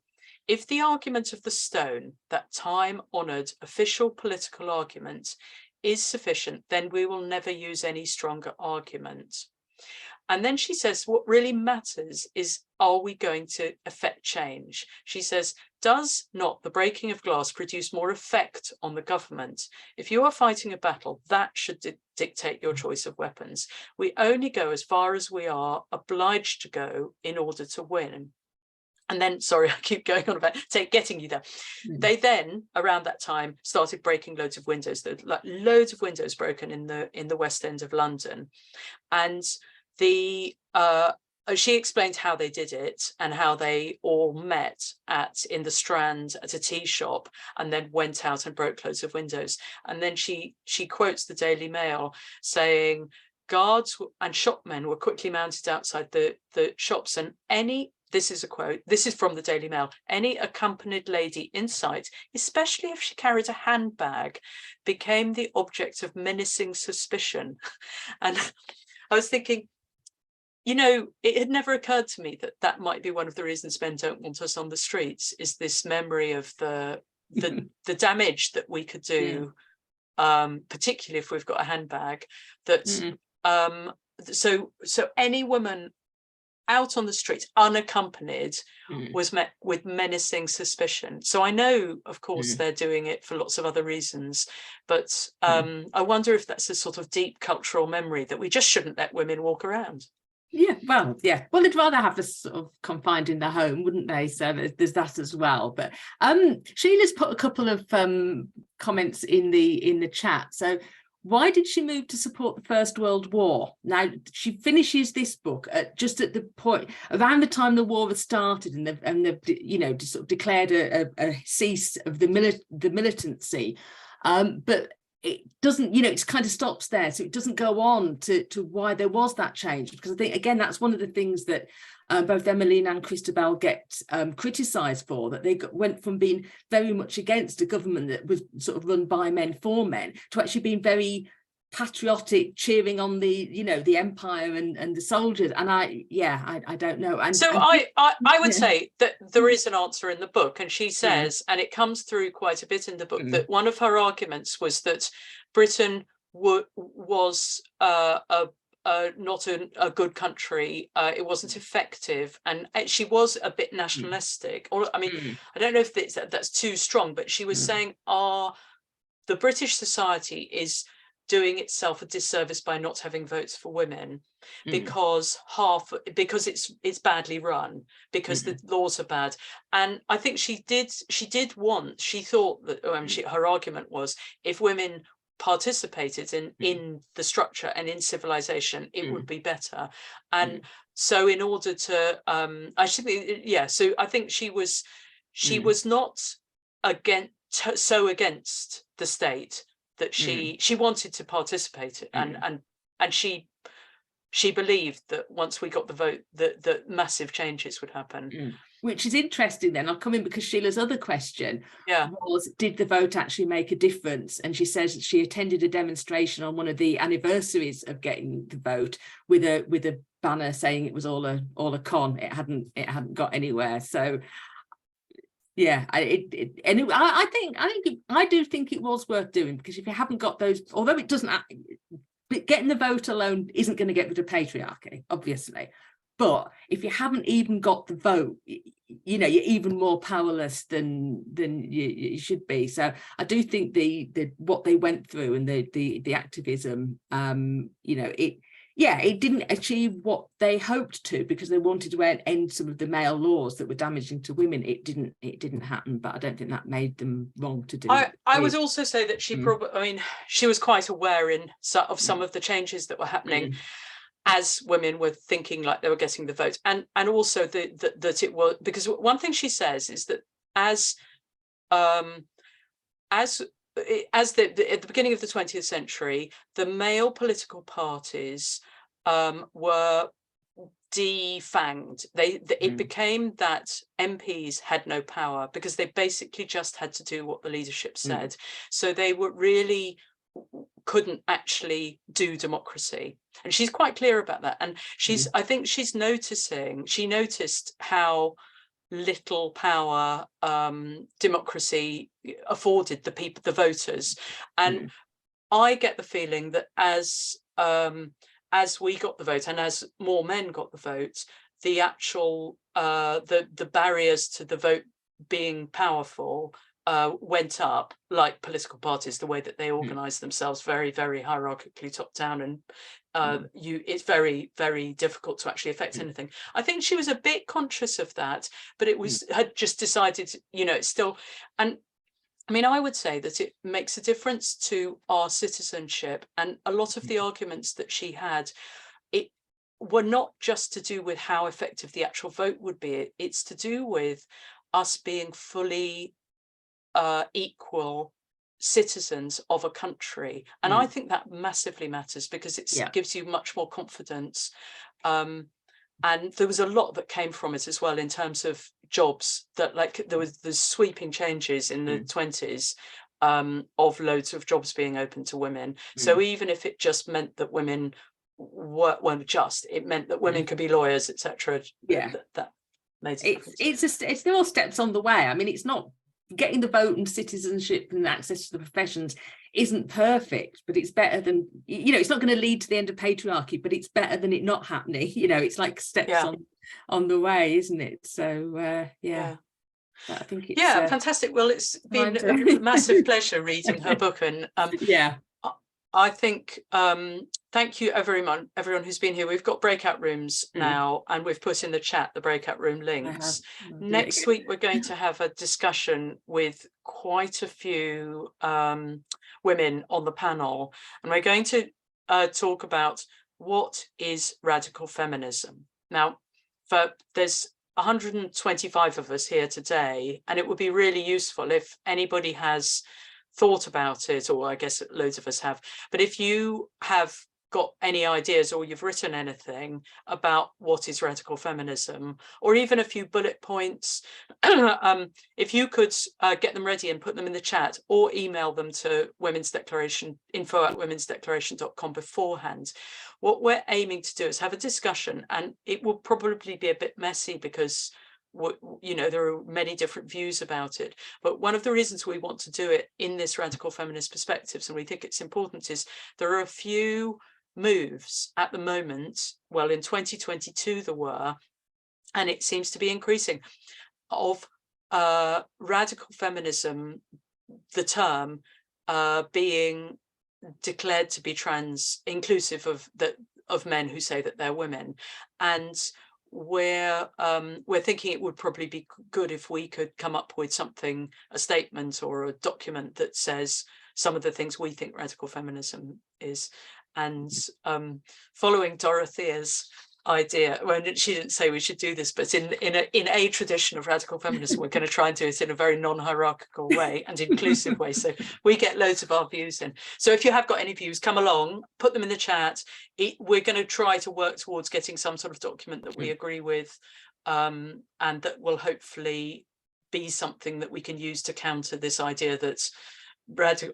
A: If the argument of the stone, that time-honoured official political argument, is sufficient, then we will never use any stronger argument. And then she says, what really matters is, are we going to effect change? She says, does not the breaking of glass produce more effect on the government? If you are fighting a battle, that should dictate your choice of weapons. We only go as far as we are obliged to go in order to win. And then, sorry, I keep going on about getting you there. They then, around that time, started breaking loads of windows. There were like loads of windows broken in the West End of London. And she explained how they did it, and how they all met in the Strand at a tea shop, and then went out and broke loads of windows. And then she quotes the Daily Mail saying, guards and shopmen were quickly mounted outside the shops, and this is a quote, this is from the Daily Mail, any accompanied lady in sight, especially if she carried a handbag, became the object of menacing suspicion. And I was thinking, it had never occurred to me that might be one of the reasons men don't want us on the streets, is this memory of the damage that we could do particularly if we've got a handbag, that so any woman out on the streets unaccompanied was met with menacing suspicion. So I know, of course, they're doing it for lots of other reasons, but I wonder if that's a sort of deep cultural memory that we just shouldn't let women walk around.
B: Yeah, well, they'd rather have us sort of confined in the home, wouldn't they? So there's that as well. But Sheila's put a couple of comments in the chat. So why did she move to support the First World War? Now, she finishes this book just at the point around the time the war had started, and they've sort of declared a cease of the militancy, but it doesn't, it kind of stops there. So it doesn't go on to why there was that change, because I think, again, that's one of the things that both Emmeline and Christabel get criticised for, that they went from being very much against a government that was sort of run by men for men to actually being very patriotic, cheering on the empire and the soldiers. And I don't know. And
A: so I would say that there is an answer in the book, and she says, and it comes through quite a bit in the book, that one of her arguments was that Britain was not a good country. It wasn't effective, and she was a bit nationalistic. Or I mean, I don't know if that's too strong, but she was saying, the British society is doing itself a disservice by not having votes for women, because it's badly run, because the laws are bad. And I think she thought that her argument was, if women participated in the structure and in civilization, it would be better. And so in order to so I think she was not against the state, that she wanted to participate, and she believed that once we got the vote, that massive changes would happen.
B: Which is interesting then. I'll come in, because Sheila's other question was, did the vote actually make a difference? And she says that she attended a demonstration on one of the anniversaries of getting the vote with a banner saying it was all a con. It hadn't got anywhere. So yeah, I do think it was worth doing, because if you haven't got those, although it doesn't, getting the vote alone isn't going to get rid of patriarchy, obviously. But if you haven't even got the vote, you're even more powerless than you should be. So I do think the what they went through and the activism, it didn't achieve what they hoped to, because they wanted to end some of the male laws that were damaging to women. It didn't happen, but I don't think that made them wrong to do it.
A: I would also say that she probably, she was quite aware of some of the changes that were happening as women were thinking like they were getting the vote, and also that it was, because one thing she says is that at the beginning of the 20th century, the male political parties were defanged. It became that MPs had no power, because they basically just had to do what the leadership said. So they were really couldn't actually do democracy, and she's quite clear about that. And I think she noticed how little power democracy afforded the people, the voters. And I get the feeling that as we got the vote, and as more men got the vote, the actual the barriers to the vote being powerful went up, like political parties, the way that they organize themselves, very, very hierarchically top down, and it's very, very difficult to actually affect anything. I think she was a bit conscious of that, but had just decided, it's still, and I mean, I would say that it makes a difference to our citizenship, and a lot of the arguments that she had, were not just to do with how effective the actual vote would be. It's to do with us being fully equal citizens of a country, and I think that massively matters, because it gives you much more confidence, and there was a lot that came from it as well in terms of jobs, that like there was the sweeping changes in the 20s of loads of jobs being open to women. So even if it just meant that women it meant that women could be lawyers, etc. That made a difference.
B: It's still steps on the way. I mean, it's not getting the vote and citizenship and access to the professions isn't perfect, but it's better than, you know, it's not going to lead to the end of patriarchy, but it's better than it not happening. You know, it's like steps on the way, isn't it? So yeah. I think it's
A: fantastic. Well, it's been a massive pleasure reading her book, and I think thank you everyone who's been here. We've got breakout rooms now, and we've put in the chat the breakout room links. Next week we're going to have a discussion with quite a few women on the panel, and we're going to talk about what is radical feminism. Now, there's 125 of us here today, and it would be really useful if anybody has thought about it, or I guess loads of us have, but if you have got any ideas or you've written anything about what is radical feminism, or even a few bullet points, if you could get them ready and put them in the chat, or email them to Women's Declaration, info@womensdeclaration.com beforehand. What we're aiming to do is have a discussion, and it will probably be a bit messy because you know, there are many different views about it, but one of the reasons we want to do it in this radical feminist perspectives, and we think it's important, is there are a few moves at the moment, well, in 2022 there were, and it seems to be increasing, of radical feminism, the term being declared to be trans inclusive of men who say that they're women. And we're thinking it would probably be good if we could come up with something, a statement or a document that says some of the things we think radical feminism is. And following Dorothea's idea, well, she didn't say we should do this, but in a tradition of radical feminism, we're going to try and do it in a very non-hierarchical way and inclusive way, so we get loads of our views in. So if you have got any views, come along, put them in the chat. We're going to try to work towards getting some sort of document that we agree with, and that will hopefully be something that we can use to counter this idea that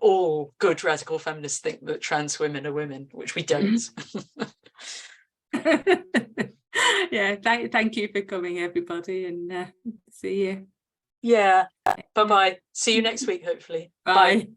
A: all good radical feminists think that trans women are women, which we don't.
B: Yeah, thank you for coming, everybody, and see you.
A: Yeah, bye-bye. See you next week, hopefully.
B: Bye.